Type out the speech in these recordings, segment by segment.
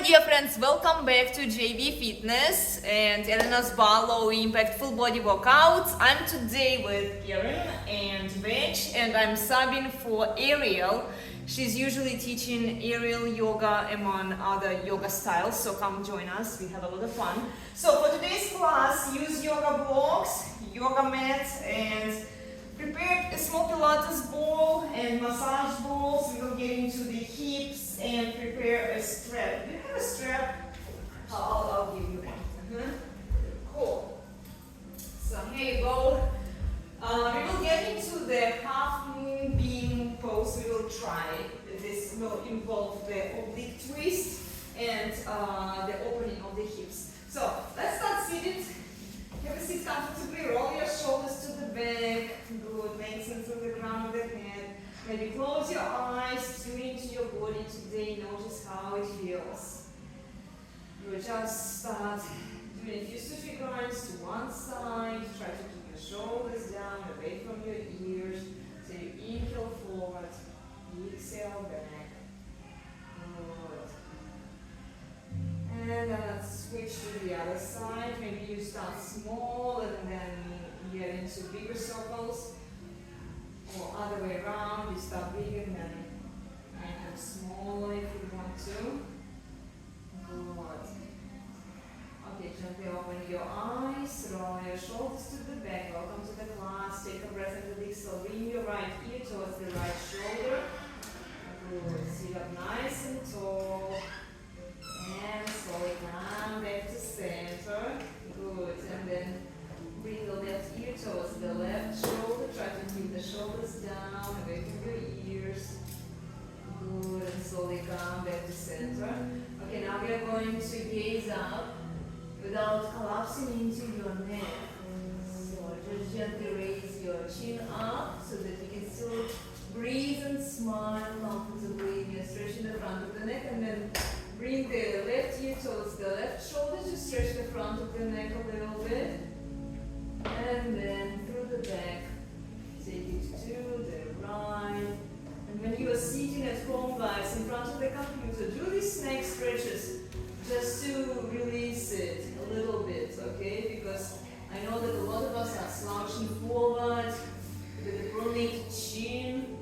my dear friends, welcome back to JV Fitness and Elena's Barre low impact full body workouts. I'm today with Karen and Veg, and I'm subbing for Ariel. She's usually teaching aerial yoga among other yoga styles, so come join us, we have a lot of fun. So for today's class, use yoga blocks, yoga mats, and prepare a small Pilates ball and massage balls. We will get into the hips and prepare a strap. Do you have a strap? I'll give you one. Cool. So here you go. We will get into the half moon beam pose. We will try. This will involve the oblique twist and the opening of the hips. So let's start seated. Have a seat comfortably. Roll your shoulders to the back. Good. Lengthen through the crown of the head. Maybe close your eyes. Tune into your body today. Notice how it feels. You will just start doing a few sushi grinds to one side. Try to keep your shoulders down, away from your ears. So you inhale forward. Exhale back. Good. And then let's switch to the other side. Maybe you start small and then get into bigger circles. Or other way around, you start big and then make them smaller if you want to. Good. Okay, gently open your eyes, roll your shoulders to the back. Welcome to the class. Take a breath into the exhale. Bring your right ear towards the right shoulder. Good. Sit up nice and tall. And slowly come back to center. Good. And then bring the left ear towards the left shoulder. Try to keep the shoulders down, away from your ears. Good. And slowly come back to center. Okay, now we are going to gaze up without collapsing into your neck. So just gently raise your chin up so that you can still breathe and smile comfortably. You're stretching the front of the neck, and then bring the left ear towards the left shoulder. Just stretch the front of the neck a little bit. And then through the back, take it to the right. And when you are sitting at home, guys, in front of the computer, do these neck stretches just to release it a little bit, okay? Because I know that a lot of us are slouching forward with a prominent chin.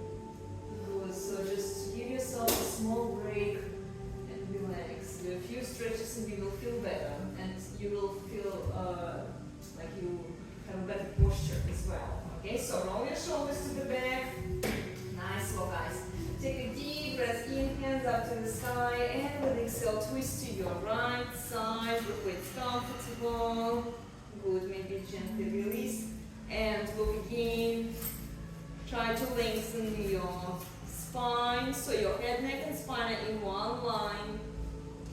Good. So just give yourself a small break and relax. Do a few stretches and you will feel better, and you will feel like you have a better posture as well. Okay, so roll your shoulders to the back. Nice work, guys. Take a deep breath in, hands up to the sky, and with exhale, twist to your right side. Look where it's comfortable. Good, maybe gently release. And look again. Try to lengthen your spine, so your head, neck, and spine are in one line.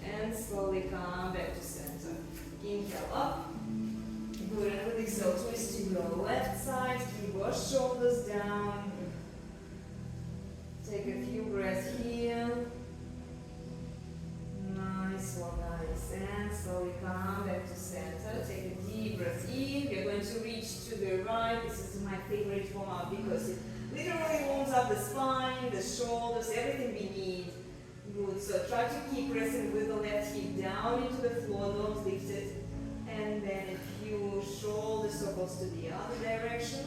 And slowly come back to center. Inhale up. Good, and with exhale, twist to your left side. Keep your shoulders down. Take a few breaths here. Nice one, guys. And slowly come back to center. Take a deep breath in. We're going to reach to the right. This is my favorite warm-up because it literally warms up the spine, the shoulders, everything we need. Good. So try to keep pressing with the left hip down into the floor. Don't lift it. And then a few shoulder circles to the other direction.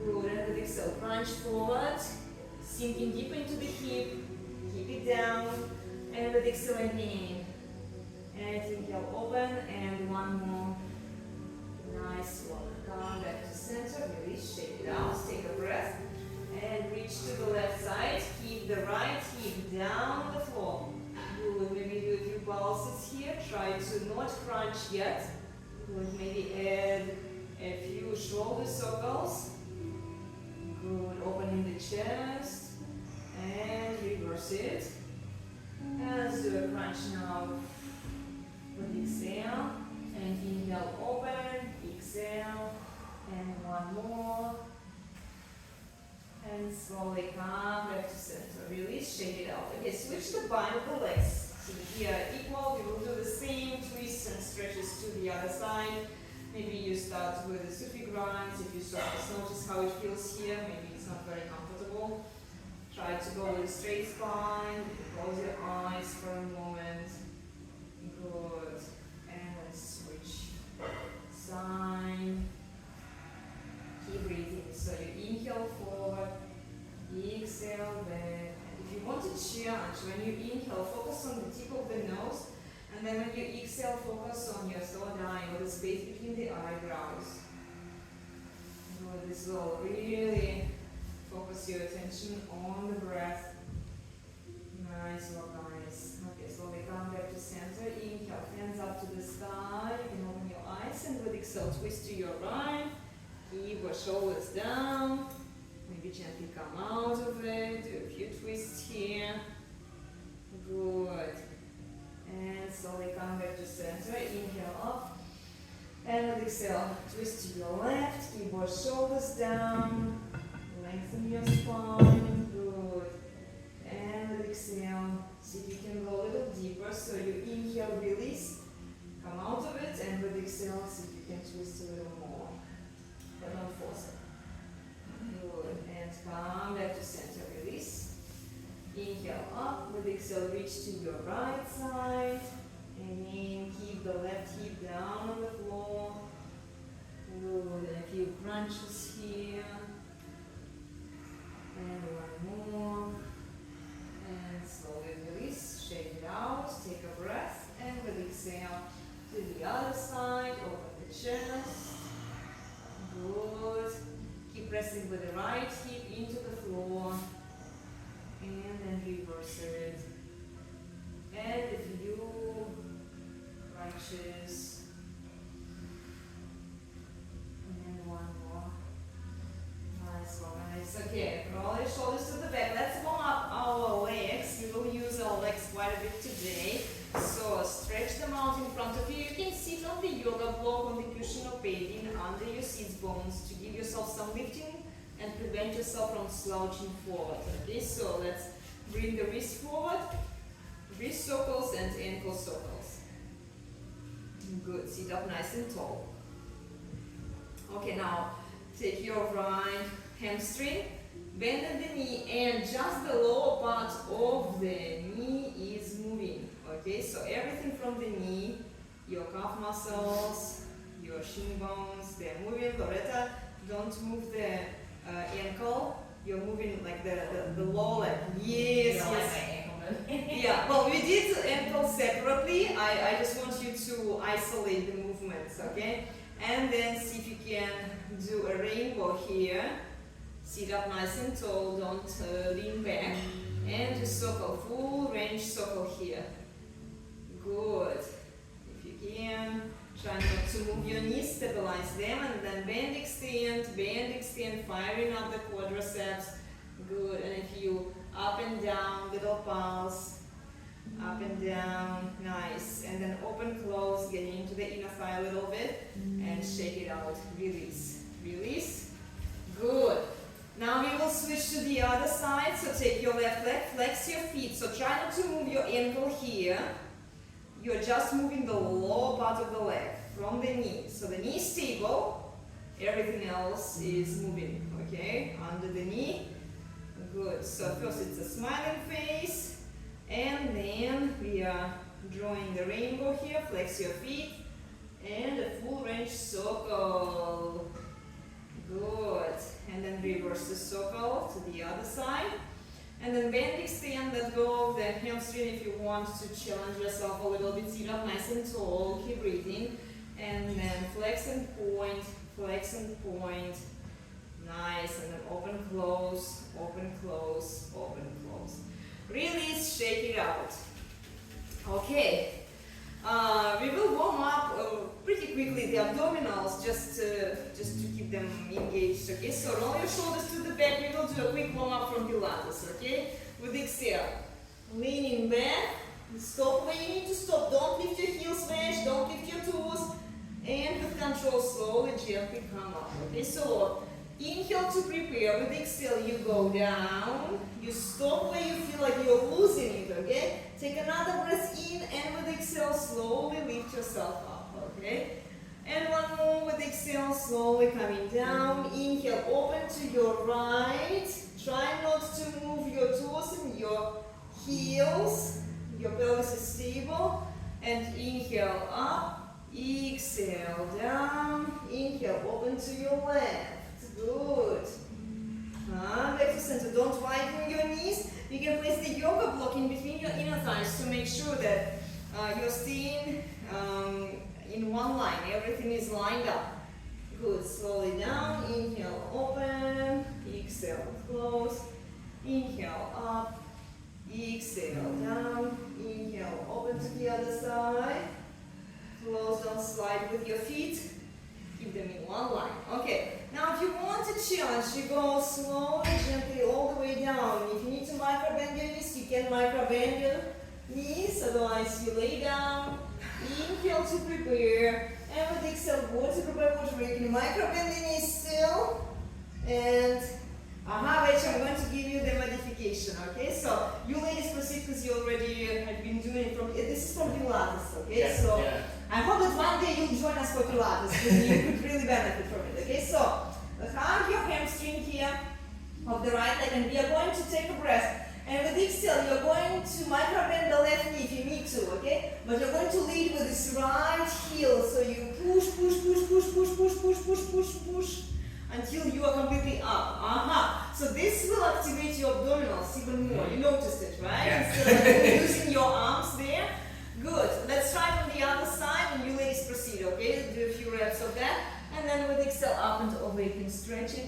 Good. And with exhale, crunch forward. Sinking deep into the hip, keep it down, and with exhale again. And inhale, open, and one more. Nice one. Come back to center, release, shake it out, take a breath, and reach to the left side. Keep the right hip down on the floor. Good. Maybe do a few pulses here. Try to not crunch yet. Good. Maybe add a few shoulder circles. Good. Opening the chest. And reverse it. And let's do a crunch now with exhale. And inhale, open, exhale, and one more. And slowly come back to center. Release, shake it out. Okay, switch the bind of the legs. So we are equal. We will do the same twists and stretches to the other side. Maybe you start with the sufi grinds. If you start to notice how it feels here, maybe it's not very comfortable. Try to go with a straight spine. Close your eyes for a moment. When you inhale, focus on the tip of the nose, and then when you exhale, focus on your third eye or the space between the eyebrows. Good, this will really focus your attention on the breath. Nice work, guys. Okay, slowly come back to center. Inhale, hands up to the sky. You can open your eyes, and with exhale, twist to your right. Keep your shoulders down. Maybe gently come out of it. Do a few twists here. Good. And slowly come back to center. Inhale up. And with exhale, twist to your left. Keep your shoulders down. Lengthen your spine. Good. And with exhale, see if you can go a little deeper. So you inhale, release. Come out of it. And with exhale, see if you can twist a little more. But don't force it. Good. And come back to center. Release. Inhale up. With exhale, reach to your right side. And then keep the left hip down on the floor. Good. And a few crunches here. And one more. And slowly release. Shake it out. Take a breath. And with exhale to the other side. Open the chest. Good. Keep pressing with the right hip into the floor. And then reverse it. And a few crunches. And one more. Nice one, nice. Okay, roll your shoulders to the back. Let's warm up our legs. We will use our legs quite a bit today. So stretch them out in front of you. You can sit on the yoga block, on the cushion or padding under your seat bones to give yourself some lifting and prevent yourself from slouching forward. Okay, so let's bring the wrist forward, wrist circles and ankle circles. Good, sit up nice and tall. Okay, now take your right hamstring, bend at the knee, and just the lower part of the knee is moving. Okay, so everything from the knee, your calf muscles, your shin bones, they're moving. Loretta, don't move the ankle. You're moving like the lower leg. Yes, yes. Yeah, well, we did ankle separately. I just want you to isolate the movements, okay? And then see if you can do a rainbow here. Sit up nice and tall, don't lean back. And just circle, full range circle here. Good. If you can, try not to move your knees, stabilize them, and then bend, extend, firing up the quadriceps. Good. And if you up and down, little pulse, up and down, nice. And then open, close, getting into the inner thigh a little bit, and shake it out. Release, release. Good. Now we will switch to the other side. So take your left leg, flex your feet. So try not to move your ankle here. You're just moving the lower part of the leg from the knee. So the knee is stable, everything else is moving, okay? Under the knee. Good. So first it's a smiling face, and then we are drawing the rainbow here. Flex your feet, and a full range circle. Good. And then reverse the circle to the other side. And then bend, extend, let go of the hamstring if you want to challenge yourself a little bit. Sit up nice and tall, keep breathing. And then flex and point, flex and point. Nice. And then open, close, open, close, open, close. Release, shake it out. Okay. We will warm up pretty quickly the abdominals just to keep them engaged. Okay, so roll your shoulders to the back. We will do a quick warm up from Pilates. Okay, with exhale, leaning back. Stop where you need to stop. Don't lift your heels much. Don't lift your toes. And with control, slowly, gently come up. Okay, so inhale to prepare. With exhale, you go down. You stop where you feel like you're losing it. Okay. Take another breath in, and with exhale, slowly lift yourself up, okay? And one more with exhale, slowly coming down. Inhale, open to your right. Try not to move your toes and your heels. Your pelvis is stable. And inhale up, exhale down. Inhale, open to your left. Good. Back to center. Don't widen your knees. You can place the yoga block in between your inner thighs to make sure that you're staying in one line. Everything is lined up. Good. Slowly down. Inhale, open. Exhale, close. Inhale, up. Exhale, down. Inhale, open to the other side. Close, don't slide with your feet. Keep them in one line. Okay. Now, if you want to challenge, you go slowly, gently all the way down. If you need to micro bend your knees, you can micro bend your knees. Otherwise, you lay down. Inhale to prepare. And with exhale, water prepare, water. You can micro bend the knees still. And which I'm going to give you the modification, okay? So you ladies proceed because you already have been doing it from, this is from Pilates, okay? Yeah, so yeah. I hope that one day you'll join us for Pilates because you could really benefit from it, okay? So hug your hamstring here of the right leg and we are going to take a breath. And with exhale, you're going to micro bend the left knee if you need to, okay? But you're going to lead with this right heel. So you push, push, push, push, push, push, push, push, push, push. Until you are completely up. So this will activate your abdominals even more. You noticed it, right? Yeah. Instead of using your arms there. Good. Let's try from the other side and you ladies proceed, okay? Do a few reps of that. And then with exhale up and over, you can stretch it.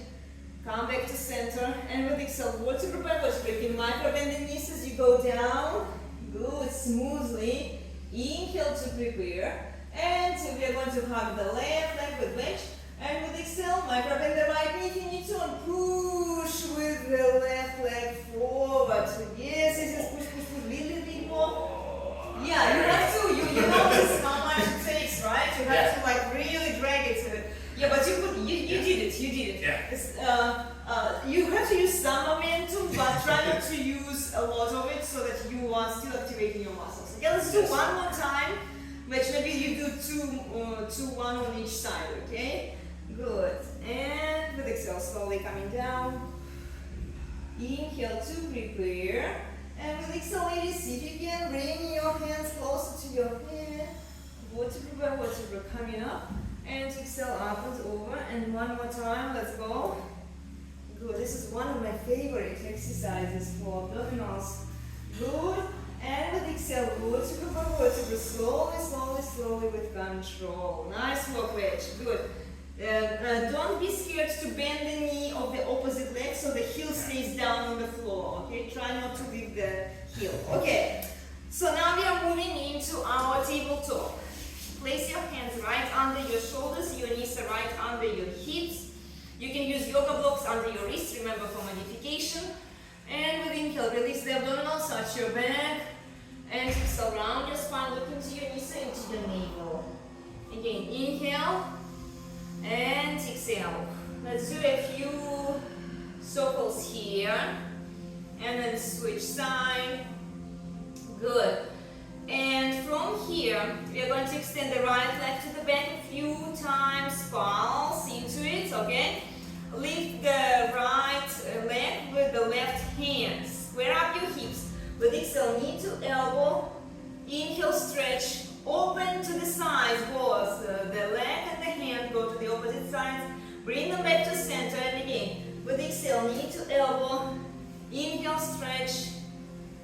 Come back to center. And with exhale, water prepare, water. You can micro bend the knees as you go down. Good. Smoothly. Inhale to prepare. And we are going to hug the left leg with bench. And with exhale, micro bend the right knee if you need to and push with the left leg forward. Yes, push, push, push, little bit more. Yeah, you have to, you notice how much it takes, right? You have to like really drag it. Yeah, but you did it. Yeah. You have to use some momentum, but try not to use a lot of it so that you are still activating your muscles. Okay, let's do one more time, which maybe you do two, one on each side, okay? Good. And with exhale, slowly coming down. Inhale to prepare. And with exhale, ladies, see if you can bring your hands closer to your head. Water prepare, coming up. And exhale up and over. And one more time, let's go. Good. This is one of my favorite exercises for abdominals. Good. And with exhale, water prepare, slowly with control. Nice work, wedge. Good. Don't be scared to bend the knee of the opposite leg so the heel stays down on the floor, okay? Try not to leave the heel. Okay, so now we are moving into our tabletop. Place your hands right under your shoulders, your knees are right under your hips. You can use yoga blocks under your wrists, remember for modification. And with inhale, release the abdominals, touch your back. And exhale, round your spine, look into your knees and into your navel. Again, inhale. And exhale. Let's do a few circles here. And then switch side. Good. And from here, we are going to extend the right leg to the back a few times. Pulse into it, okay? Lift the right leg with the left hand. Square up your hips. With exhale, knee to elbow. Inhale, stretch. Open to the sides, both the leg and the hand go to the opposite sides. Bring them back to center and again. With exhale, knee to elbow. Inhale, stretch.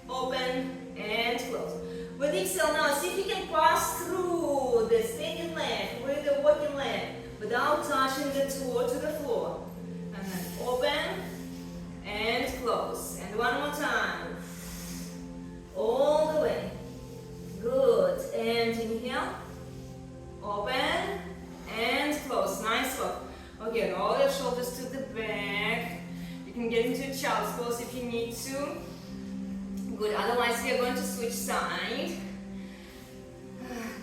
Open and close. With exhale now, see if you can pass through the standing leg with the walking leg without touching the toe to the floor. And then open and close. And one more time. All the way. Good. And inhale. Open and close. Nice work. Okay, roll your shoulders to the back. You can get into a child's pose if you need to. Good. Otherwise, we are going to switch side.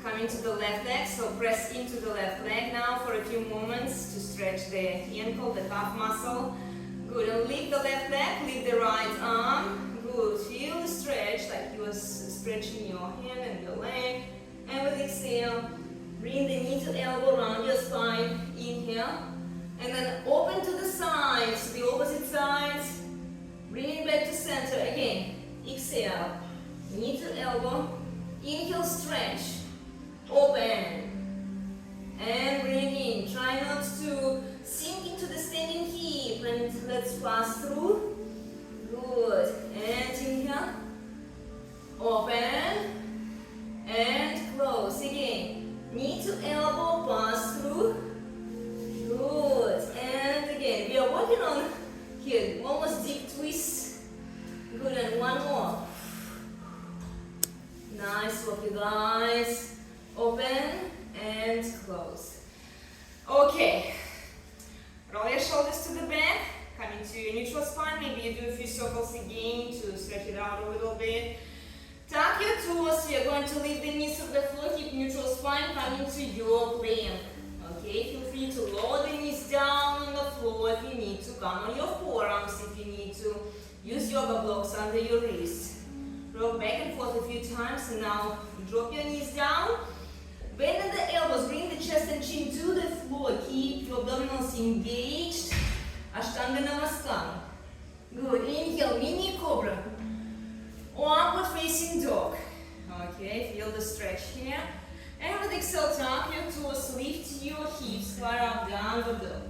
Come into the left leg. So press into the left leg now for a few moments to stretch the ankle, the calf muscle. Good. And lift the left leg. Lift the right arm. Good. Feel the stretch like you are stretching your hand and your leg. And with exhale, bring the knee to elbow around your spine. Inhale. And then open to the sides, the opposite sides. Bring it back to center again. Exhale. Knee to elbow. Inhale, stretch. Open. And bring in. Try not to sink into the standing hip. And let's pass through. Good. And Nice work, you guys. Open and close. Okay. Roll your shoulders to the back. Come into your neutral spine. Maybe you do a few circles again to stretch it out a little bit. Tuck your toes. You're going to leave the knees of the floor. Keep neutral spine. Come into your plank. Okay, feel free to lower the knees down on the floor if you need to. Come on your forearms if you need to. Use yoga blocks under your wrists. Rock back and forth a few times. And now drop your knees down. Bend the elbows. Bring the chest and chin to the floor. Keep your abdominals engaged. Ashtanga Namaskar. Good. Inhale, mini cobra. Or upward facing dog. Okay, feel the stretch here. And with exhale, tuck your toes, lift your hips, far up, downward dog.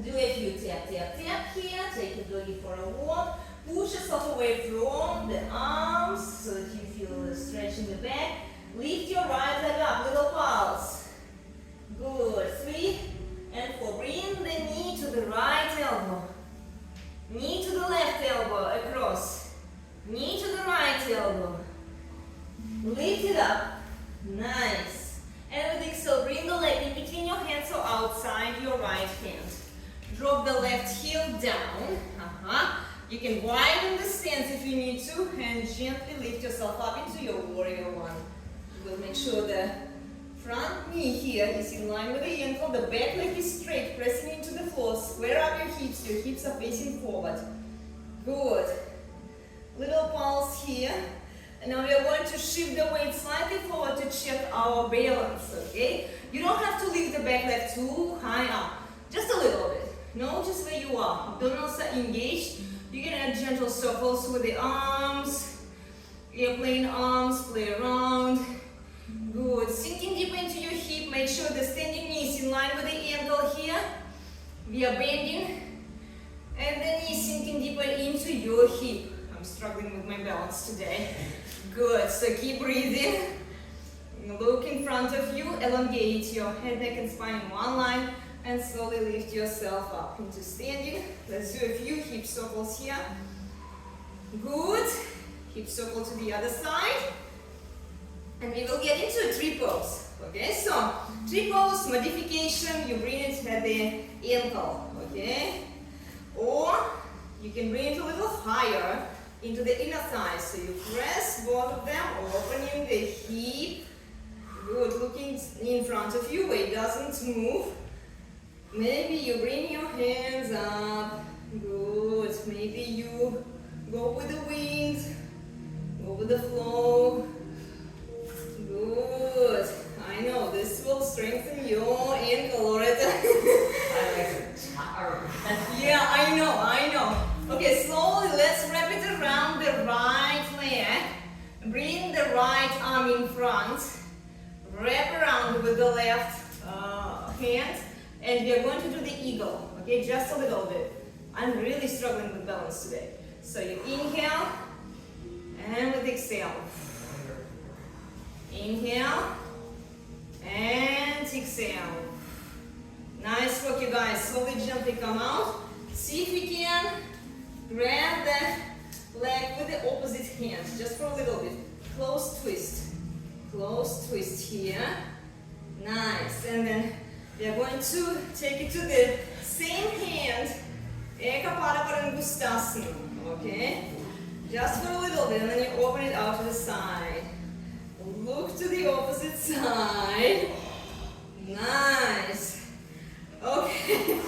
Do a few tap, tap, tap here. Take a doggy for a walk. Push yourself away from the arms so that you feel the stretch in the back. Lift your right leg up, little pulse. Good. 3 and 4. Bring the knee to the right elbow. Knee to the left elbow, across. Knee to the right elbow. Lift it up. Nice. And with exhale, bring the leg in between your hands or outside your right hand. Drop the left heel down. You can widen the stance if you need to and gently lift yourself up into your warrior one. We'll make sure the front knee here is in line with the ankle. The back leg is straight, pressing into the floor. Square up your hips. Your hips are facing forward. Good. Little pulse here. And now we are going to shift the weight slightly forward to check our balance, okay? You don't have to lift the back leg too high up. Just a little bit. Notice where you are. Abdominals are engaged. You can add gentle circles with the arms. Airplane arms, play around. Good. Sinking deep into your hip. Make sure the standing knee is in line with the ankle here. We are bending. And the knee sinking deeper into your hip. I'm struggling with my balance today. Good. So keep breathing. Look in front of you. Elongate your head, neck, and spine in one line. And slowly lift yourself up into standing. Let's do a few hip circles here. Good. Hip circle to the other side. And we will get into a tree pose. Okay, so tree pose modification, you bring it at the ankle. Okay? Or you can bring it a little higher into the inner thigh. So you press both of them, opening the hip. Good. Looking in front of you, weight doesn't move. Maybe you bring your hands up. Good. Maybe you go with the wind. Go with the flow. Good. I know this will strengthen your ankle, Loretta. Yeah, I know. Okay, slowly let's wrap it around the right leg. Bring the right arm in front. Wrap around with the left hand. And we are going to do the eagle. Okay, just a little bit. I'm really struggling with balance today. So you inhale. And with exhale. Inhale. And exhale. Nice work, you guys. Slowly, gently come out. See if you can grab the leg with the opposite hand. Just for a little bit. Close twist. Close twist here. Nice. And then we are going to take it to the same hand. Eka Pada Parangustasana. Okay? Just for a little bit, and then you open it out to the side. Look to the opposite side. Nice. Okay.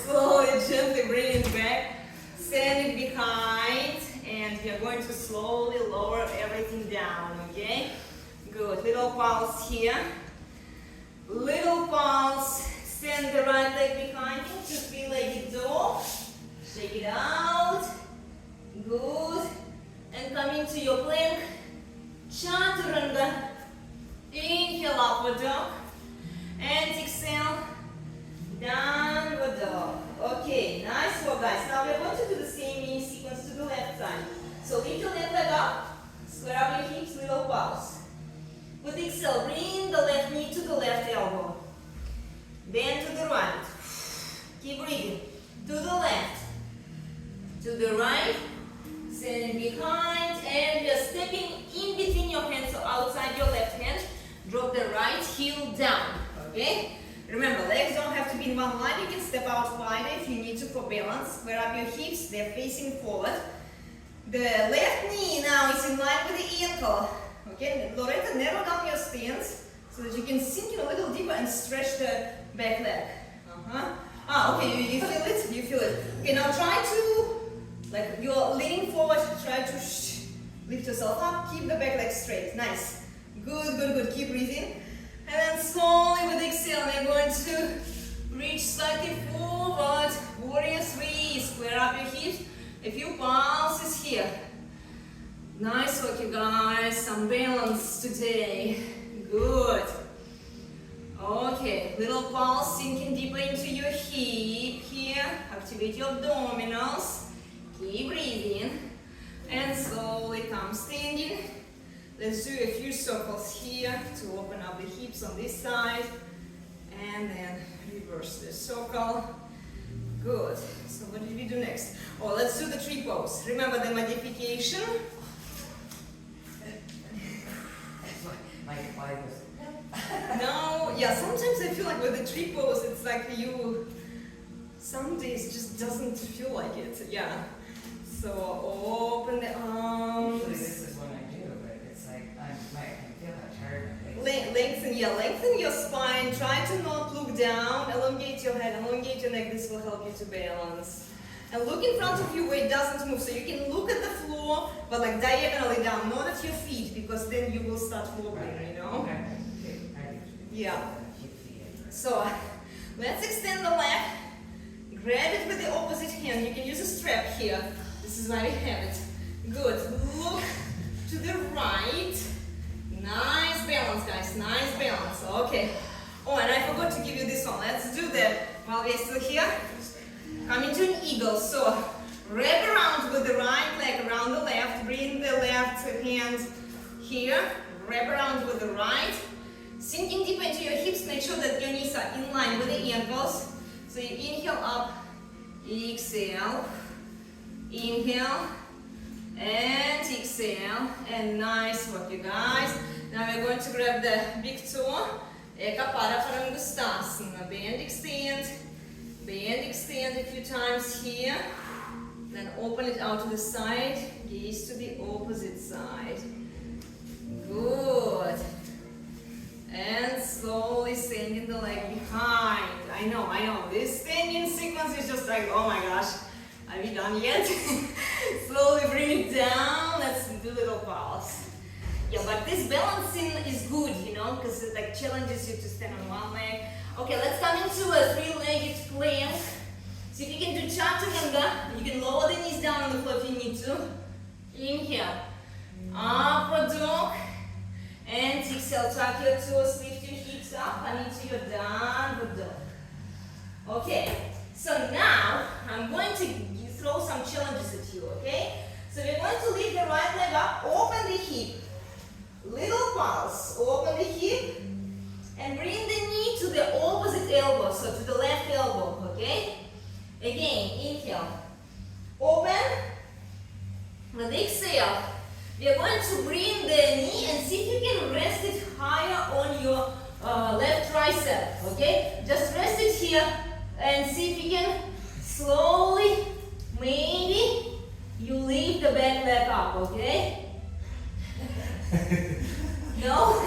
Slowly, gently bring it back. Send it behind. And we are going to slowly lower everything down. Okay? Good. Little pulse here. Little pulse. Send the right leg behind you to three-legged dog. Shake it out. Good. And come into your plank. Chaturanga. Inhale, upward dog. And exhale, downward dog. Okay, nice work, guys. Now we're going to do the same mini sequence to the left side. So lift your left leg up. Square up your hips, little pulse. With exhale, bring the left knee to the left elbow. Then to the right. Keep breathing. To the left. To the right. Send it behind. And we are stepping in between your hands heel down, okay? Remember, legs don't have to be in one line. You can step out wider if you need to for balance. Square up your hips, they're facing forward. The left knee now is in line with the ankle. Okay, Loretta, narrow down your stance so that you can sink in a little deeper and stretch the back leg. Okay, you feel it? You feel it. Okay, now try to, like you're leaning forward, try to lift yourself up, keep the back leg straight. Nice. Good, good, good. Keep breathing. And then slowly with exhale, we're going to reach slightly forward. Warrior 3, square up your hips. A few pulses here. Nice work, you guys. Some balance today. Good. Okay, little pulse, sinking deeper into your hip here. Activate your abdominals. Keep breathing. And slowly come standing. Let's do a few circles here to open up the hips on this side. And then reverse the circle. Good. So what did we do next? Oh, let's do the tree pose. Remember the modification? No, yeah, sometimes I feel like with the tree pose, it's like some days just doesn't feel like it, yeah. So open the arms. Usually this is when I do, but it's like, I can feel how tired my legs are. Lengthen your spine, try to not look down, elongate your head, elongate your neck, this will help you to balance. And look in front of you where it doesn't move, so you can look at the floor, but like diagonally down, not at your feet, because then you will start wobbling, you know? Okay. Yeah. So let's extend the leg, grab it with the opposite hand. You can use a strap here. This is why we have it. Good. Look to the right. Nice balance, guys. Nice balance. Okay. Oh, and I forgot to give you this one. Let's do that while we're still here. Come into an eagle. So wrap around with the right leg around the left. Bring the left hand here. Wrap around with the right. Sinking deep into your hips, make sure that your knees are in line with the ankles. So you inhale up, exhale, inhale, and exhale. And nice work, you guys. Now we're going to grab the big toe, Eka Parapharangustasana. Bend, extend a few times here. Then open it out to the side, gaze to the opposite side. Good. And slowly sending the leg behind. I know. This standing sequence is just like, oh my gosh, are we done yet? Slowly bring it down. Let's do a little pause. Yeah, but this balancing is good, you know, because it like challenges you to stand on one leg. Okay, let's come into a three-legged plank. See if you can do chaturanga. You can lower the knees down on the floor if you need to. Inhale. Upward dog. And exhale, tuck your toes, lift your hips up and into your downward dog. Okay, so now I'm going to throw some challenges at you, okay? So we're going to lift the right leg up, open the hip. Little pulse, open the hip and bring the knee to the opposite elbow, so to the left elbow, okay? Again, inhale, open, and exhale. We are going to bring the knee and see if you can rest it higher on your left tricep, okay? Just rest it here and see if you can slowly, maybe you lift the back leg up, okay? No?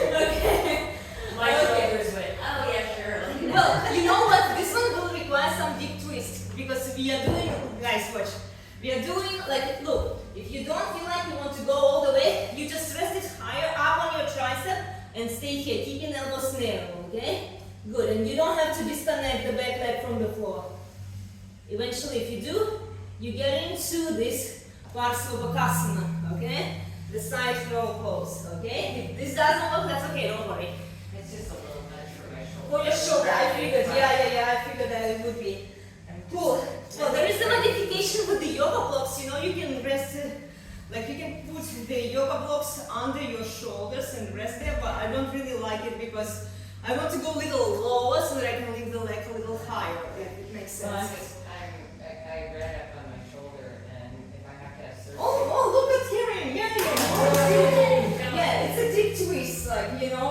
Okay. My shoulders went, oh yeah, sure. Well, you know what? This one will require some deep twist because we are doing, guys, watch. We are doing like, look, if you don't feel like you want to go all the way, you just rest it higher up on your tricep and stay here, keeping elbows narrow, okay? Good, and you don't have to disconnect the back leg from the floor. Eventually, if you do, you get into this Parsvabhakasana, okay? The side roll pose, okay? If this doesn't work, that's okay, don't worry. It's just a little much for my shoulder. For your shoulder, I figured, yeah, I figured that it would be. Cool. Well, there is a modification with the yoga blocks, you know, you can rest, like you can put the yoga blocks under your shoulders and rest there, but I don't really like it because I want to go a little lower so that I can leave the leg a little higher, if it makes sense. I read up on my shoulder, and if I have to have surgery. Oh, look at Karen, yeah, it's a deep twist, like, you know,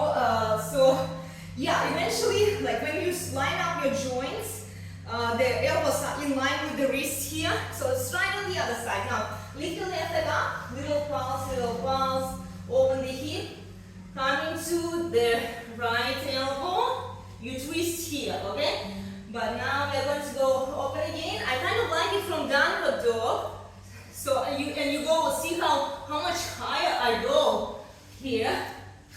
Yeah, eventually, like when you line up your joints, the elbows are in line with the wrist here. So it's right on the other side. Now, lift your left leg up, little pulse, open the hip. Coming to the right elbow, you twist here, okay? But now we are going to go open again. I kind of like it from downward dog. So you go, see how much higher I go here.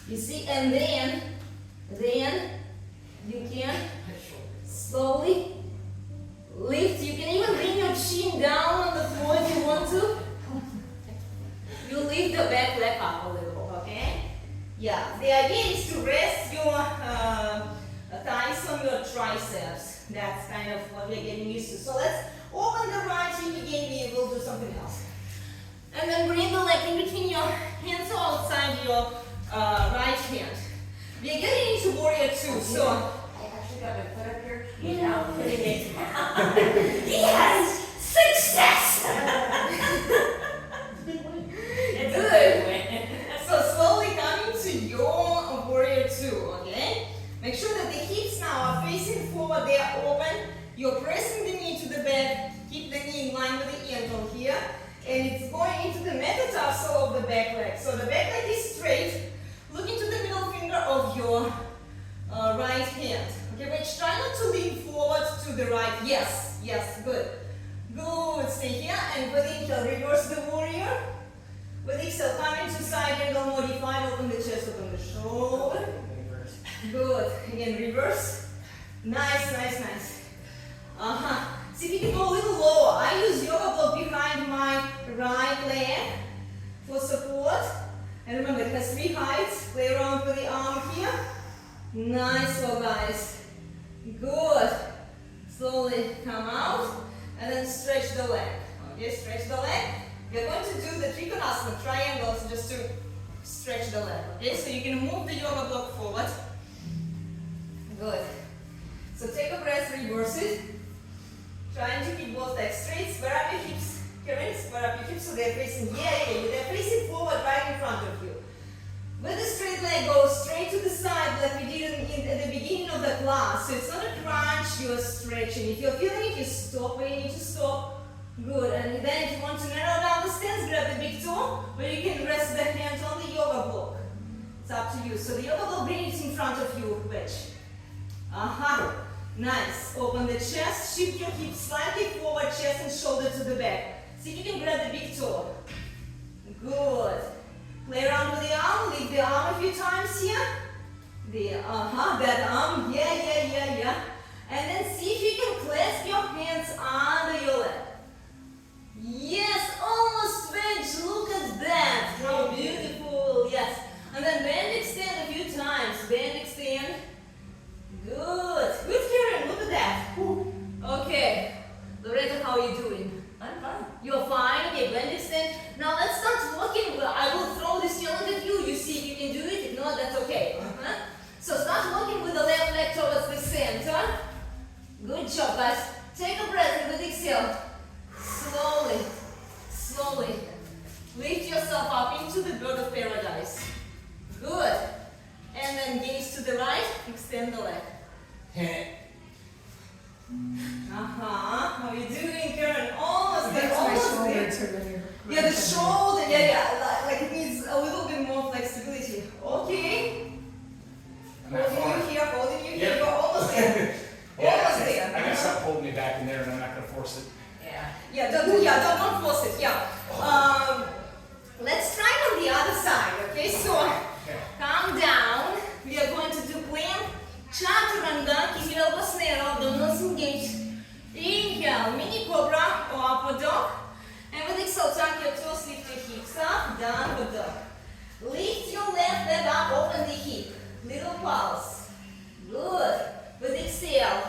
You see, and then you can slowly lift. You can even bring your chin down on the floor if you want to. You lift the back leg up a little, okay? Yeah, the idea is to rest your thighs on your triceps. That's kind of what we're getting used to. So let's open the right hip again. We will do something else. And then bring the leg in between your hands or outside your right hand. We are getting into warrior two. So I actually got my foot up here without putting it down. yes, success. Good. So slowly coming to your warrior two. Okay. Make sure that the hips now are facing forward. They are open. You're pressing the knee to the back. Keep the knee in line with the ankle here. And it's going into the metatarsal of the back leg. So the back leg is straight. Look into the middle finger of your right hand. Okay, but try not to lean forward to the right. Yes, good. Good, stay here. And with inhale, reverse the warrior. With exhale, come into side angle modified. Open the chest, open the shoulder. Good. Again, reverse. Nice. See if you can go a little lower. I use yoga block behind my right leg for support. And remember, it has 3 heights. Play around with the arm here. Nice work, guys. Good. Slowly come out and then stretch the leg. Okay, stretch the leg. We're going to do the trikonasana triangles just to stretch the leg. Okay, so you can move the yoga block forward. Good. So take a breath, reverse it. Trying to keep both legs straight. Square up your hips. Karen, square up your hips so they're facing, they're facing forward right in front of you. With the straight leg, go straight to the side like we did at the beginning of the class. So it's not a crunch, you're stretching. If you're feeling it, you stop where you need to stop. Good. And then if you want to narrow down the stance, grab the big toe, where you can rest the hands on the yoga block. It's up to you. So the yoga block, bring it in front of you, wedge. Nice. Open the chest, shift your hips slightly forward, chest and shoulder to the back. See if you can grab the big toe. Good. Play around with the arm, lift the arm a few times here. That arm, yeah. And then see if you can clasp your hands under your leg. Yes, almost wedge, look at that. How beautiful, yes. And then bend, extend a few times. Bend, extend. Good, Karen, look at that. Okay, Loretta, how are you doing? I'm fine. You're fine, okay, blend extend. Now let's start walking. I will throw this challenge at you. You see if you can do it. If not, that's okay. So start walking with the left leg towards the center. Good job, guys. Take a breath and with exhale. Slowly. Lift yourself up into the bird of paradise. Good. And then gaze to the right, extend the leg. How are you doing, Karen? Almost there, almost there. Yeah, the shoulder, like it needs a little bit more flexibility. Okay. Holding you here, you're almost there. Almost there. I got something holding me back in there and I'm not going to force it. Don't force it, let's try on the other side, okay? So, calm down. We are going to do plank, chaturanga. Keep your elbows narrow, don't nose engage. Inhale, mini cobra or upward dog. And with exhale, tuck your toes, lift your hips up, downward dog. Lift your left leg up, open the hip. Little pulse. Good. With exhale,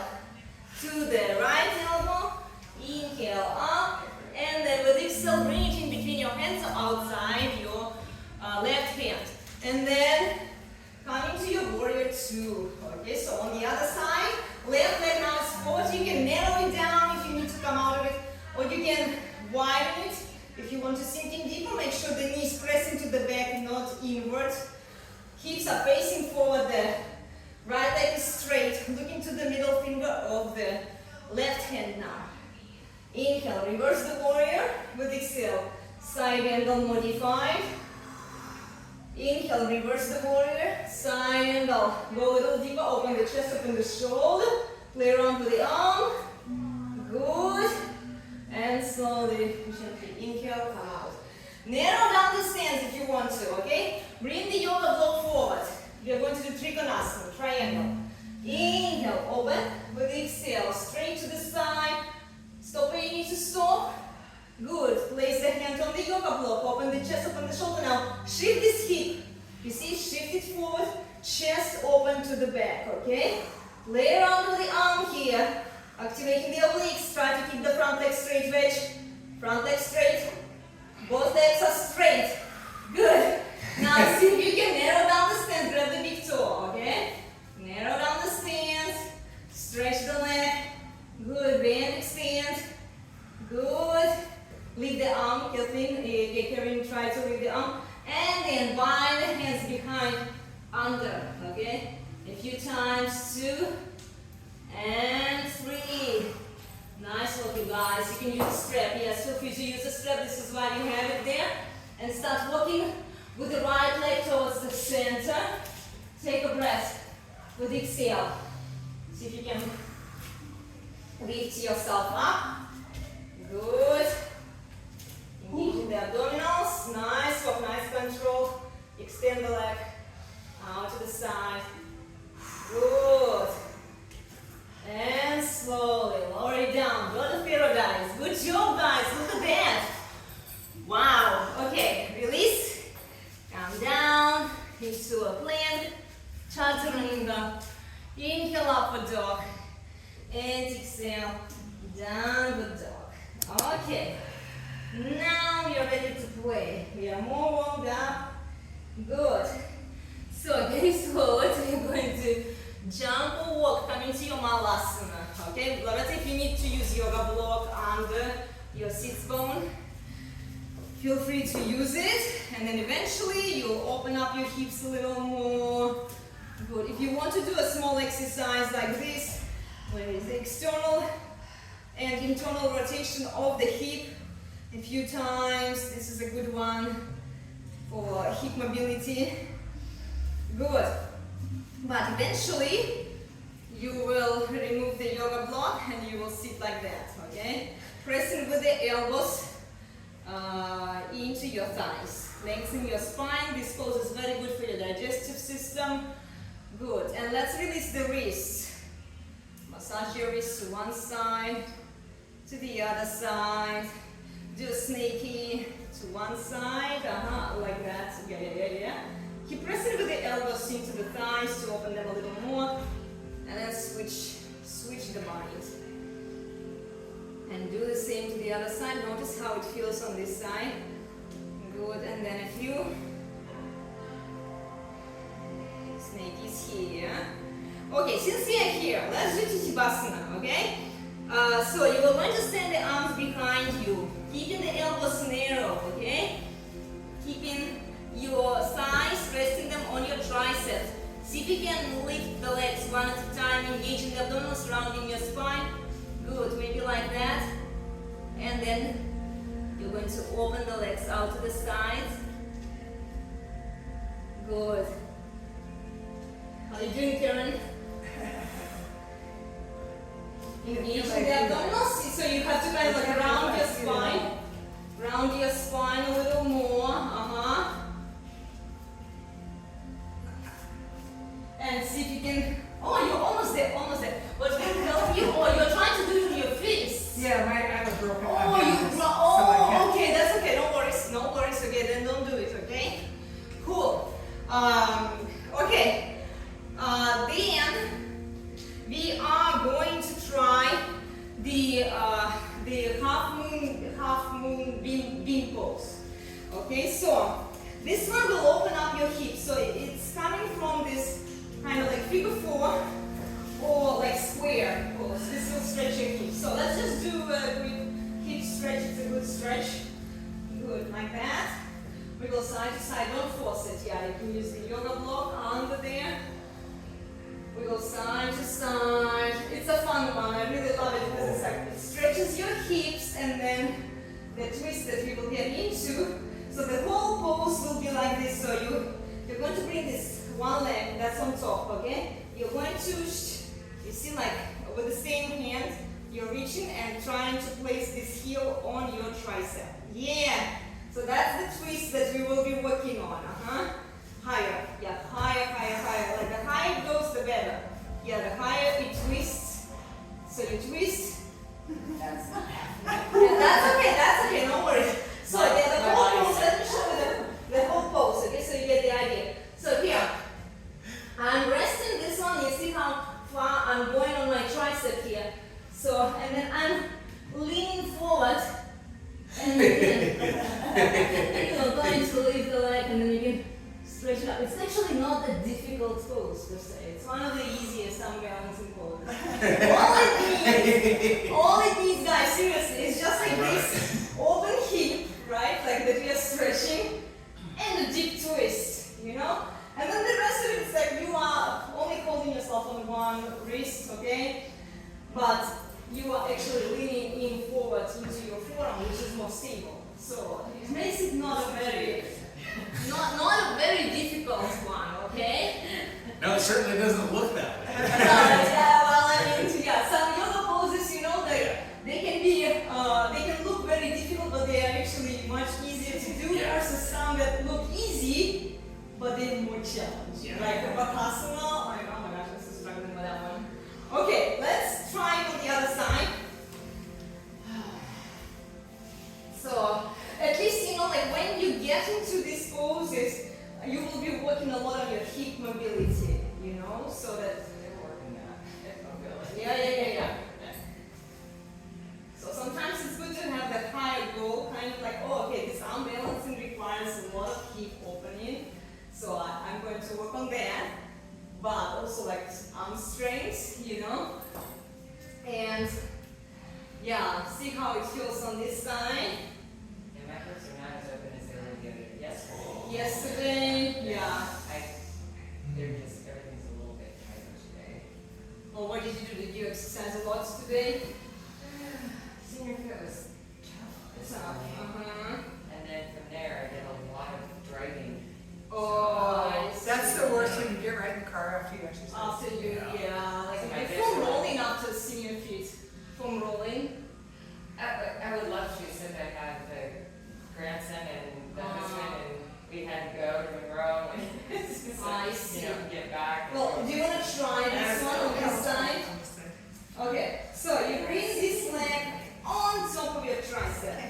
to the right elbow. Inhale up. And then with exhale, bring it in between your hands outside your left hand. And then coming to your warrior two. Okay, so on the other side, left leg now is forward. You can narrow it down if you need to come out of it, or you can widen it. If you want to sink in deeper, make sure the knee is pressing to the back, not inward. Hips are facing forward, the right leg side angle modified. Inhale, reverse the warrior, side angle. Go a little deeper, open the chest, open the shoulder. Play around with the arm. Good. And slowly, gently inhale, come out. Narrow down the stance if you want to, okay? Bring the yoga block forward. We are going to do Trikonasana, triangle. Inhale, open. With the exhale, straight to the side. Stop where you need to stop. Good. Place the hand on the yoga block. Open the chest, open the shoulder. Now, shift this hip. You see, shift it forward. Chest open to the back, okay? Play around with the arm here. Activating the obliques. Try to keep the front leg straight, wedge. Front leg straight. Both legs are straight. Good. Now, see if you can narrow down the stance. Grab the big toe, okay? Narrow down the stance. Stretch the leg. Good. Bend, extend. Good. Lift the arm. Kevin, try to lift the arm. And then bind the hands behind, under, okay? A few times, 2 and 3. Nice work, you guys. You can use a strap. Yes, feel free to use a strap. This is why you have it there. And start walking with the right leg towards the center. Take a breath with the exhale. See if you can lift yourself up. Good. Engaging the abdominals. Nice work, nice control. Extend the leg out to the side. Good. And slowly lower it down. Go to paradise. Good job, guys. Look at that. Wow. Okay. Release. Come down into a plank. Chaturanga. Inhale, upward dog. And exhale, downward dog. Okay. Now you're ready to play. We are more warmed up. Good. So getting forward, we're going to jump or walk, come into your malasana. Okay, Loretta, if you need to use yoga block under your sits bone, feel free to use it. And then eventually you'll open up your hips a little more. Good. If you want to do a small exercise like this, where it's the external and internal rotation of the hip a few times, this is a good one for hip mobility. Good. But eventually, you will remove the yoga block and you will sit like that, okay? Pressing with the elbows into your thighs. Lengthen your spine. This pose is very good for your digestive system. Good. And let's release the wrists. Massage your wrists to one side, to the other side. Do a snaky to one side, like that. Yeah. Keep pressing with the elbows into the thighs to open them a little more, and then switch the mind. And do the same to the other side. Notice how it feels on this side. Good, and then a few snakies here. Okay, since we are here, let's do Titibasana, okay? So you are going to stand the arms behind you, keeping the elbows narrow, okay? Keeping your thighs, resting them on your triceps. See if you can lift the legs one at a time, engaging the abdominals, rounding your spine. Good, maybe like that. And then you're going to open the legs out to the sides. Good. How are you doing, Karen? Engaging the abdominals, so you have to kind of like round your spine. Round your spine a little more. And see if you can. Oh, you're almost there. What can help you? Oh, you're trying to do it with your fists. Yeah, I was broken. Okay, that's okay. No worries. Okay, then don't do it. Okay. Cool. Okay. Then we are going to try the half moon bean pose. Okay, so this one will open up your hips. So it's coming from this kind of like figure 4 or like square pose. This will stretch your hips. So let's just do a quick hip stretch. It's a good stretch. Good, like that. Wiggle side to side. Don't force it. Yeah, you can use the yoga block under there. Wiggle side to side. It's a fun one. I really love it because it's like it stretches your hips, and then the twist that we will get into So the whole pose will be like this. So you're going to bring this one leg that's on top, okay? You're going to, you see, like with the same hand, you're reaching and trying to place this heel on your tricep. Yeah. So that's the twist that we will be working on. Higher. Yeah, higher, higher, higher. Like the higher it goes, the better. Yeah, the higher it twists. So you twist. That's not Yeah, that's okay, no worries. So yeah, the whole pose, let me show you the whole pose, okay, so you get the idea. So here, I'm resting this one, you see how far I'm going on my tricep here. So, and then I'm leaning forward, and then you're going to lift the leg, and then you can stretch it up. It's actually not a difficult pose per se. It's one of the easiest unbalancing poses. all it needs, guys, seriously, is just like this open hip, right? Like that we are stretching, and a deep twist, you know? And then the rest of it is like you are only holding yourself on one wrist, okay? But you are actually leaning in forward into your forearm, which is more stable. So it makes it not a very difficult one, okay? No, it certainly doesn't look that way. Yeah, well, I mean, yeah, some yoga poses, you know, they can be, they can look very difficult, but they are actually much easier to do versus some that look easy, but they're more challenging. Like the Bakasana, oh my gosh, I'm so struggling with that one. Okay, let's try it on the other side. So, at least, you know, like when you get into these poses, you will be working a lot on your hip mobility, you know, so that You're working on hip mobility. yeah. So sometimes it's good to have that higher goal, kind of like, oh, okay, this arm balancing requires a lot of hip opening, so I'm going to work on that, but also like arm strength, you know, and yeah, see how it feels on this side. And my hips are not as open as they were the other yesterday. Yesterday, yeah. They're just, everything's a little bit tighter today. Or what did you do? Did you exercise a lot today? Senior fit was tough. this Tough, morning. And then from there, I did a lot of driving. Oh, I see. That's the worst when you get right in the car after you exercise. After you, yeah, like So my from best rolling after senior feet, from rolling. I would love to, since I had the grandson and the husband, and we had to go to Monroe, and it's just I like, see. you know, get back. Well, do you want to try this one on this side? Okay, so you bring this leg on top of your tricep.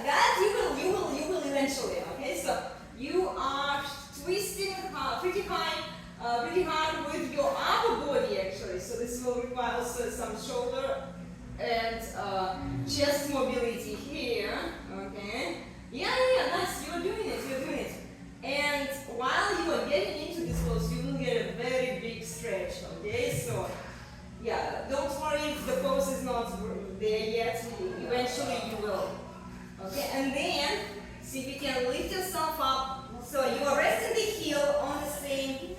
That you will eventually. Okay, so you are twisting pretty hard with your upper body actually. So this will require also some shoulder and chest mobility here. Okay. Yeah, nice. You're doing it. And while you are getting into this pose, you will get a very big stretch. Okay, so. Yeah, don't worry if the pose is not there yet, eventually you will. Okay, and then, see if you can lift yourself up. So you are resting the heel on the same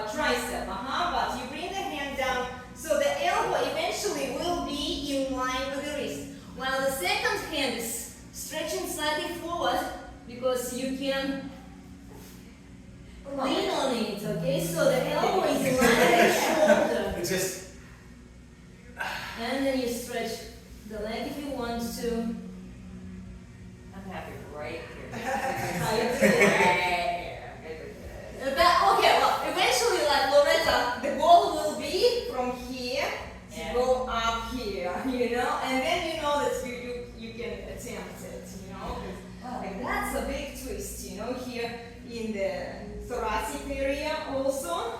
tricep, but you bring the hand down, so the elbow eventually will be in line with the wrist. While the second hand is stretching slightly forward, because you can lean on it, okay? So the elbow is in line with the shoulder. It's just, And then you stretch the leg if you want to. I'm happy right here. How you Right doing? here. Good with it. Okay, well, eventually, like Loretta, the goal will be from here to go up here, you know? And then you know that you can attempt it, you know? 'Cause, like, that's a big twist, you know, here in the thoracic area also.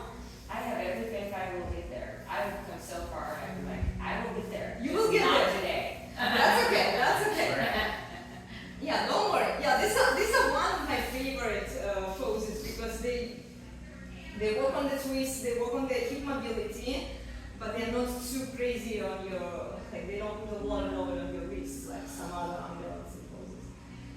I have every faith I will get there. I've come so far, I'm like, I will get there. You will Just get not there. today. That's okay. Yeah, don't worry. Yeah, these are one of my favorite poses because they work on the twist, they work on the hip mobility, but they're not too crazy on your, like they don't put a lot of load on your wrists like some other unbalancing poses.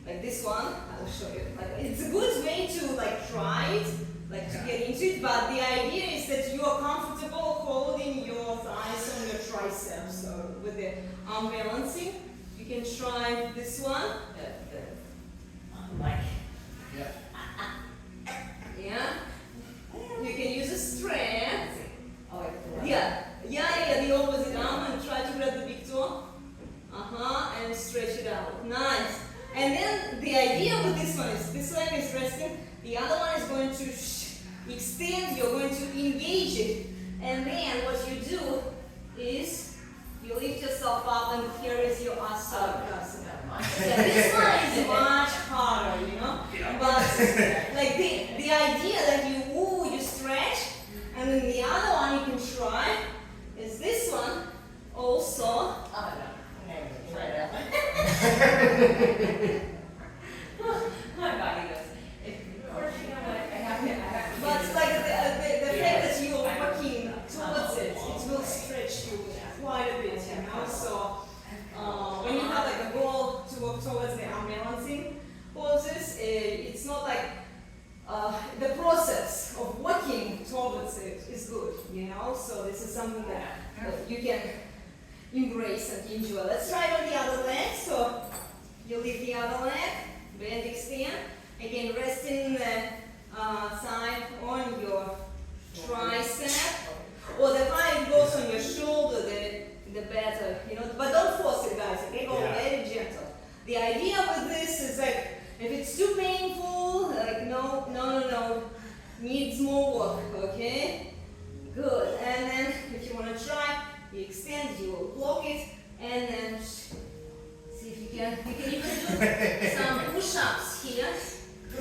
Like this one, I will show you. Like it's a good way to like try it, like to get into it, but the idea is that you are comfortable holding your thighs on your triceps, so with the arm balancing. You can try this one. Like, Yeah. Yeah. You can use a strand. oh, like the one. Yeah. The opposite arm and try to grab the big toe. And stretch it out. Nice. And then the idea with this one is this leg is resting. The other one is going to extend. You're going to engage it. And then what you do is you lift yourself up and here is your asana. Yeah, this one is much harder, you know. Yeah. But like the idea that you stretch, and then the other one you can try is this one also. Oh, no. Try that one. My body goes, of course, you know what, I have to. But like the fact that you are working towards it, it will stretch you quite a bit, you know. So when you have like a goal to work towards the unbalancing poses, it's not like the process of working towards it is good, you know. So this is something that you can embrace and enjoy. Let's try it on the other leg. So you lift the other leg, bend, extend. Again, resting the side on your tricep. Or the higher it goes on your shoulder, the better, you know. But don't force it, guys. Okay, go very gentle. The idea with this is like, if it's too painful, like no, needs more work. Okay, good. And then if you want to try, you extend, you will block it, and then see if you can. You can even do some push-ups here.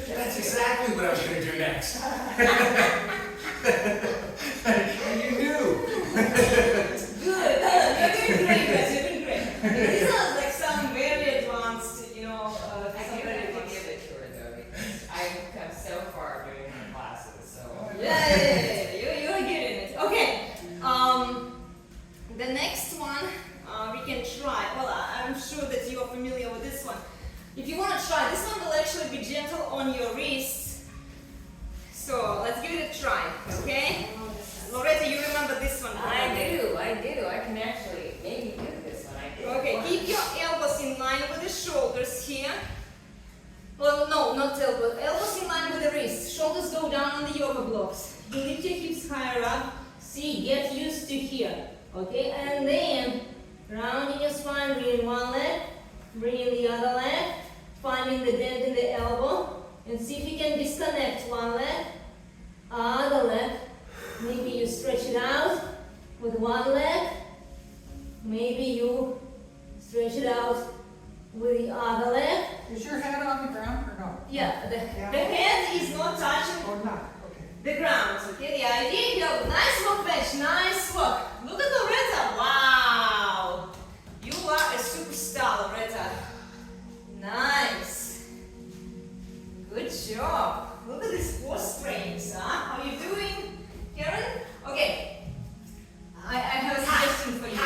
That's exactly what I was going to do next. You knew. Good. You're doing great, guys. You're doing great. These are like some very advanced, you know. I do have to give it to her though, because I've come so far doing her classes, so. Yeah. You're getting it. Okay. The next one we can try. Well, I'm sure that you are familiar with this one. If you want to try, this one will actually be gentle on your wrists. So let's give it a try, okay? Loretta, you remember this one? I do. I can actually maybe do this one. I do. Okay, keep your elbows in line with the shoulders here. Well, no, not elbows. Elbows in line with the wrists. Shoulders go down on the yoga blocks. You lift your hips higher up. See, get used to here. Okay, and then rounding your spine, bring in one leg, bring in the other leg, finding the dent in the elbow, and see if you can disconnect one leg, other leg. Maybe you stretch it out with one leg. Maybe you stretch it out with the other leg. Is your head on the ground or no? Yeah, the head is not touching Or not? Okay. the ground. Okay, the idea here, nice work, bench, nice work. Look at Loretta, wow. You are a superstar, Loretta. Nice. Good job. Look at these core strengths, huh? How are you doing, Karen? Okay. I have a suggestion for you.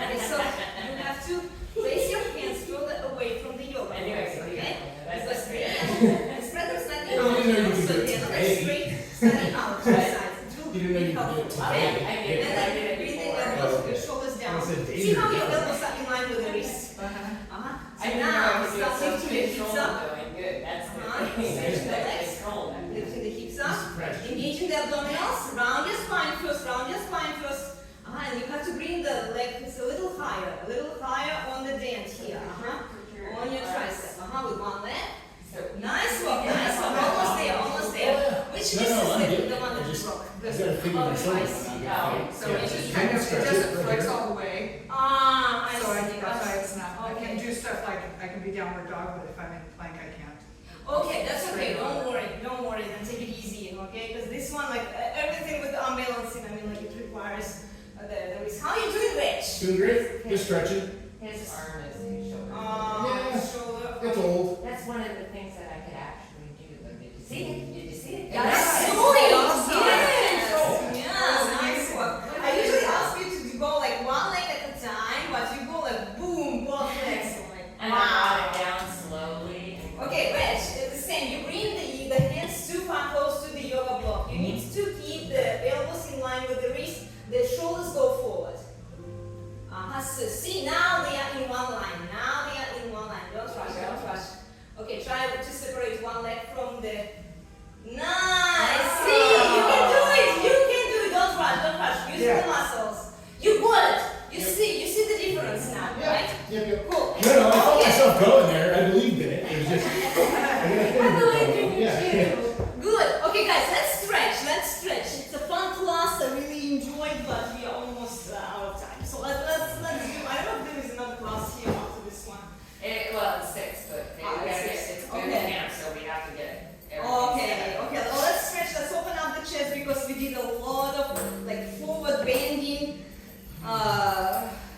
Okay, so you have to place your hands further away from the yoga. Anyway, Okay? that's Because great. spread them slightly You didn't know you out. could So do it they're not today. straight, slightly out to the sides. It will You didn't know be you could do it helpful. today. Okay? I did. And then breathe in and Oh, your shoulders down. I said See danger. how your elbows are in line with the wrists. So I didn't know I now could do it start so lifting the hips controlled up, doing good. That's the Uh-huh. thing. Stretch the legs. It's cold. lifting the hips up, Pressure. engaging the abdominals. Round your spine first. Round your spine first. And you have to bring the legs a little higher on the dent here. On your tricep. With one leg. So Nice work, nice work. Almost there, almost there. Which No, wrist no, is I'm the getting one it. that I just- broke? I gotta figure my Oh, shoulder I out. see. I'm Oh, fine. So Yeah, it just you kind can of, it stretch doesn't right flex here. all the way. I So see. that's why it's not, I Okay. can do stuff like, I can be downward dog, but if I'm in plank, I can't. Okay, that's okay. Don't worry. Then take it easy, okay? Because this one, like everything with the unbalancing, I mean, like it requires the risk. How are you doing, Rich? Doing great. Just stretching. his arm is his shoulder. Yeah. Shoulder. It's old. That's one of the things that I could actually do. But did you see it? Did you see it? That's Yes. sweet. Awesome. Yes. Oh. Yeah, nice work. I usually ask you to go like one leg at a time, but you go like boom, both legs. I'm like, And I brought it down slowly. Okay, Reg, it's the same. You bring the hands too far close to the yoga block. You need to keep the elbows in line with the wrist. The shoulders go forward. So see now the from the. Nice. See, you can do it. You can do it. Don't rush. Don't rush. Use the muscles. You got it. You see the difference now, right? Yep. Cool. No, I felt myself going there. I believed in it. It was just. I believe in you Yeah. too. Good. Okay, guys, let's stretch. Let's stretch. It's a fun class. I really enjoyed, but we are almost out of time. So let's do. I don't know if there is another class here after this one. Well, it's 6, but it's boot camp, so we have to get everything. Okay. Well, let's stretch. Let's open up the chest because we did a lot of like forward bending,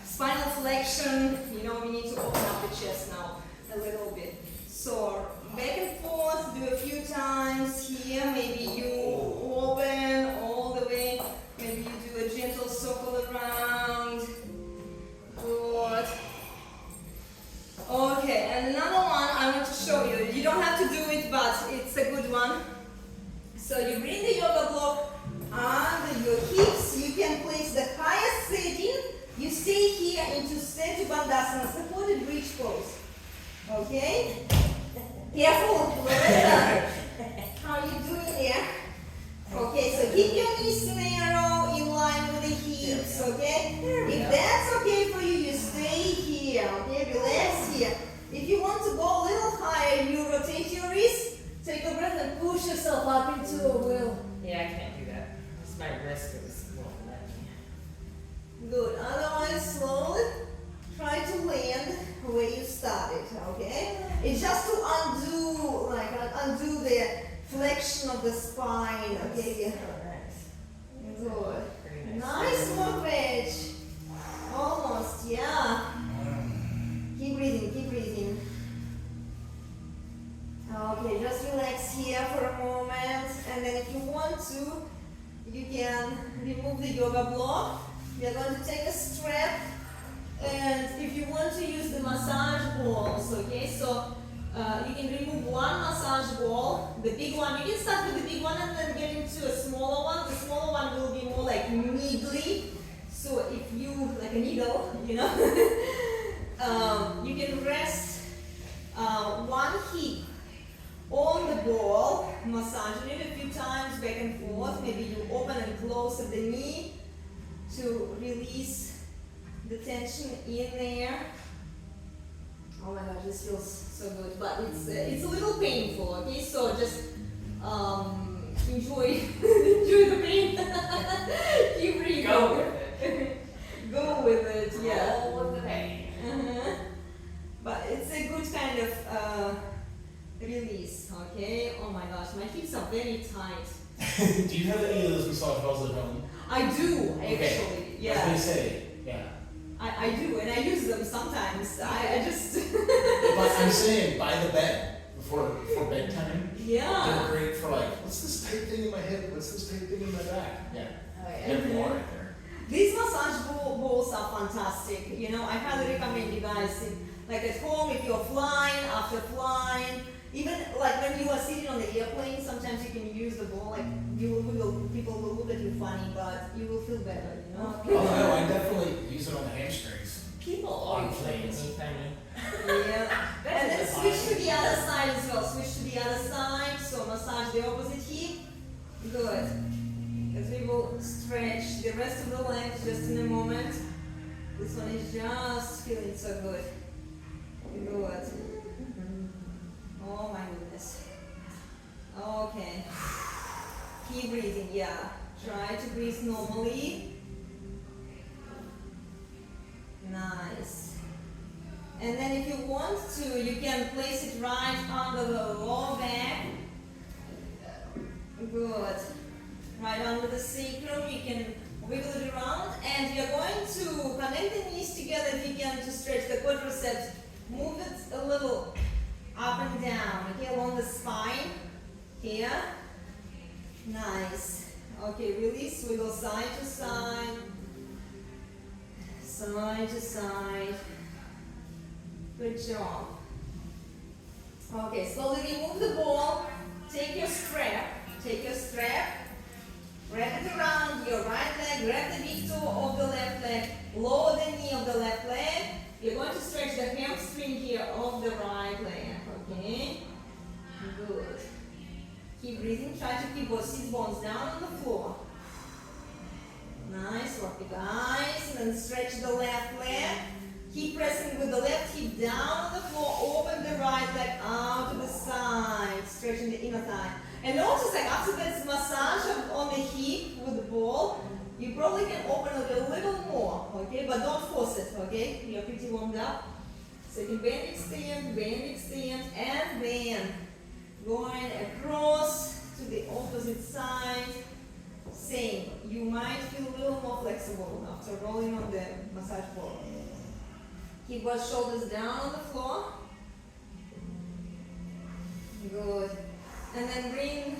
spinal flexion. You know, we need to open up the chest now a little bit. So back and forth, do a few times here. Maybe you open all the way. Maybe you do a gentle circle around. Good. Okay, and another one I want to show you. You don't have to do it, but it's a good one. So you bring the yoga block under your hips. You can place the highest setting. You stay here into Statue Bandhasana, supported bridge pose. Okay? Careful, Loretta. How are you doing there? Okay, so keep your knees narrow in line with the hips, okay? If that's okay for you, you stay here, okay? Relax here. If you want to go a little higher, you rotate your wrist, take a breath and push yourself up into a wheel. Yeah, I can't do that. Just my wrist is won't let me. Good. Otherwise, slowly try to land where you started, okay? It's just to undo the flexion of the spine, okay? Good. Pretty Nice movement. Almost, yeah. Keep breathing. Okay, just relax here for a moment, and then if you want to, you can remove the yoga block. We are going to take a strap, and if you want to use the massage balls, okay, so you can remove one massage ball, the big one. You can start with the big one and then get into a smaller one. The smaller one will be more like needly. So if you, like a needle, you know, you can rest one hip on the ball, massaging it a few times back and forth. Maybe you open and close at the knee to release the tension in there. Oh my gosh, this feels so good, but it's a little painful, okay? So just enjoy the pain. Keep breathing. Go with it. Go with it, yeah. Roll with the pain. But it's a good kind of release, okay? Oh my gosh, my hips are very tight. Do you have any of those massage balls at home? I do, actually, Okay. yeah. I was gonna say, yeah. I do, and I use them sometimes. I just. But I'm saying by the bed before bedtime. Yeah. They're great for like, what's this tight thing in my hip? What's this tight thing in my back? Yeah. Oh, yeah. You have more right there. These massage balls are fantastic. You know, I highly recommend you guys, like at home, if you're flying, after flying, even like when you are sitting on the airplane, sometimes you can use the ball. Like people will look at you funny, but you will feel better. You know. Oh no, I definitely use it on the hamstrings. People always look at me funny. Yeah. And then switch to the other side as well. Switch to the other side. So massage the opposite hip. Good. As we will stretch the rest of the legs just in a moment. This one is just feeling so good. Good. Oh my goodness. Okay. Keep breathing, yeah. Try to breathe normally. Nice. And then if you want to, you can place it right under the lower back. Good. Right under the sacrum, you can wiggle it around. And you're going to connect the knees together if you can to stretch the quadriceps. Move it a little up and down, okay, along the spine. Here. Nice. Okay, release, wiggle side to side. Side to side. Good job. Okay, slowly remove the ball. Take your strap. Wrap it around your right leg. Grab the big toe of the left leg. Lower the knee of the left leg. You're going to stretch the hamstring here of the right leg. Okay? Good. Keep breathing. Try to keep both sit bones down on the floor. Nice work, you guys. And then stretch the left leg. Keep pressing with the left hip down on the floor. Open the right leg out to the side. Stretching the inner thigh. And notice like after this massage on the hip with the ball, you probably can open it a little more, okay? But don't force it, okay? You're pretty warmed up. So you can bend, extend, and bend. Going across to the opposite side. Same. You might feel a little more flexible after rolling on the massage ball. Keep both shoulders down on the floor. Good. And then bring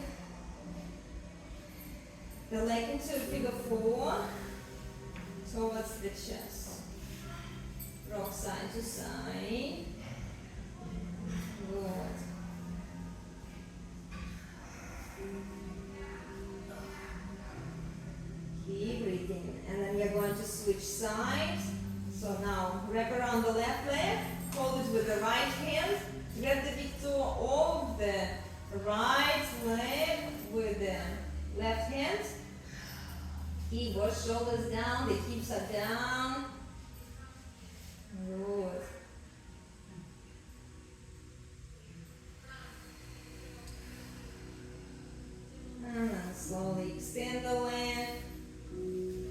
the leg into figure 4 towards the chest. Rock side to side. Good. Keep breathing. And then you're going to switch sides. So now wrap around the left leg, hold it with the right hand, grab the big toe of the right leg with the left hand. Keep both shoulders down, the hips are down. Good. And then slowly extend the leg.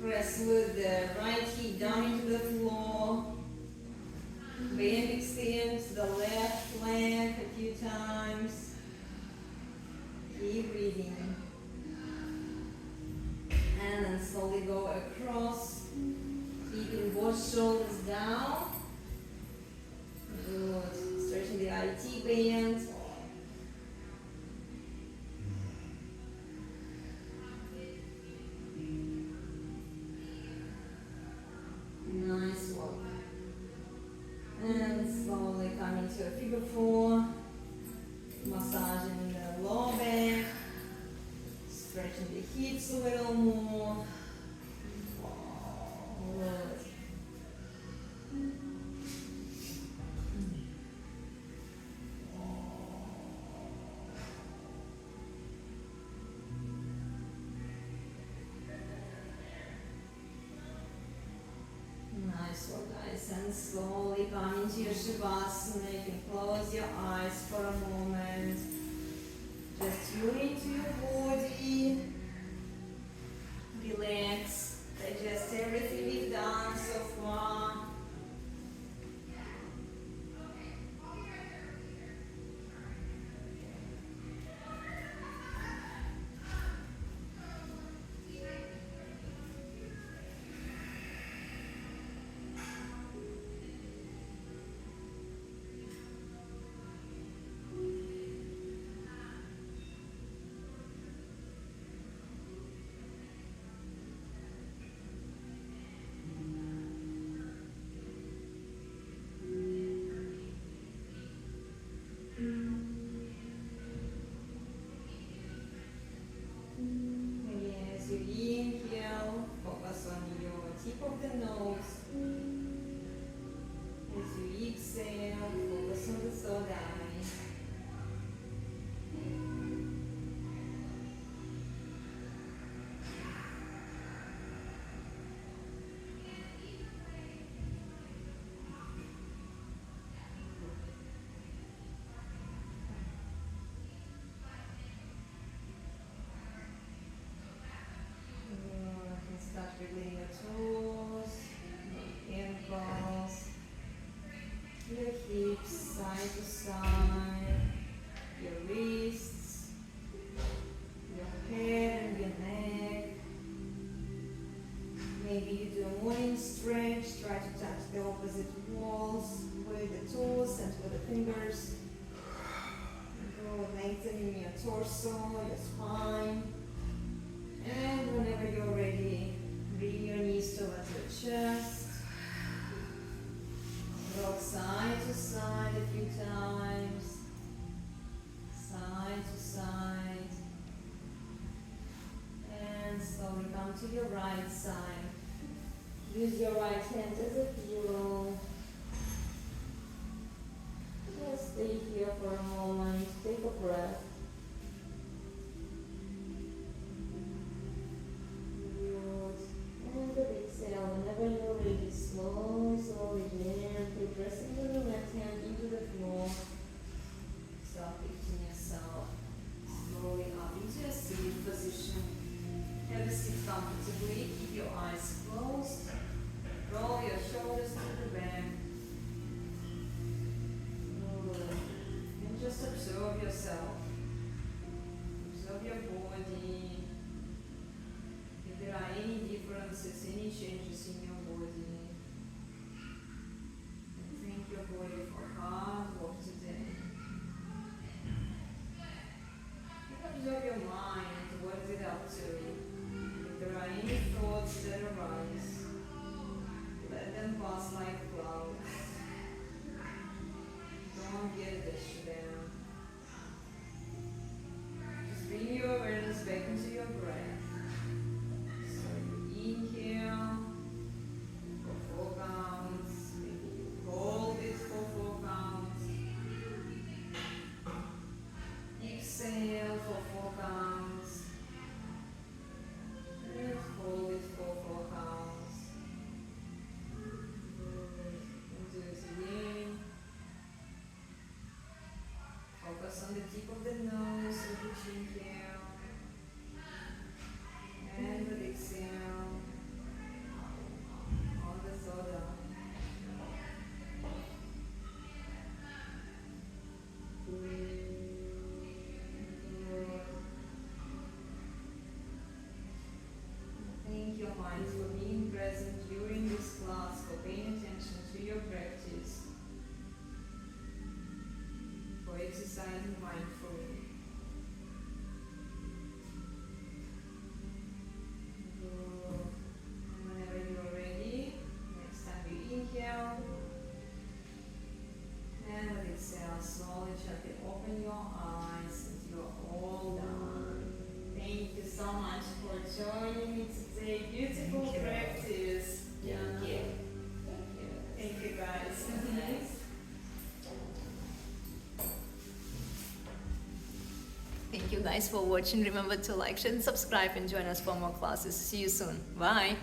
Press with the right hip down into the floor. Bend, extend the left leg a few times. Keep breathing. And then slowly go across, keeping both shoulders down. Good. Stretching the IT band. Nice work. And slowly coming to a figure 4. Massaging the lower back. Stretching the hips a little more. Good. Nice work, guys. And slowly come into your Shavasana. You can close your eyes for a moment. Just tune into your body. Relax. Digest everything we've done so far. Wiggling your toes, your ankles, your hips side to side, your wrists, your head and your neck. Maybe you do a morning stretch, try to touch the opposite walls with the toes and with the fingers. Go lengthening your torso, your spine. And whenever you're ready, bring your knees towards your chest. Rock side to side a few times. Side to side. And slowly come to your right side. Use your right hand as a pillow. Just stay here for a moment. Take a breath. comfortably. Keep your eyes closed. Roll your shoulders to the back. Good. And just observe yourself. Observe your body. If there are any differences, any changes in your body. And thank your body for hard work today. Observe your mind, what is it up to? If there are any thoughts that arise, let them pass like clouds. Don't get attached to them. Just bring your awareness back into your breath. So you inhale for 4 counts, maybe you hold it for 4 counts. Exhale for 4 counts. And hold it for 4 counts. And do it again. Focus on the tip of the nose with each inhale. And with exhale. On the thought out. Thank your mind for being present during this class, for paying attention to your practice, for exercising mindfully. Good. And whenever you're ready, next time you inhale, and with exhale, slowly gently open your eyes and you're all done. Thank you so much for joining me today. Beautiful Thank you. practice. Yeah. Thank you. Thank you guys. Nice. Thank you guys for watching. Remember to like, share, and subscribe, and join us for more classes. See you soon. Bye.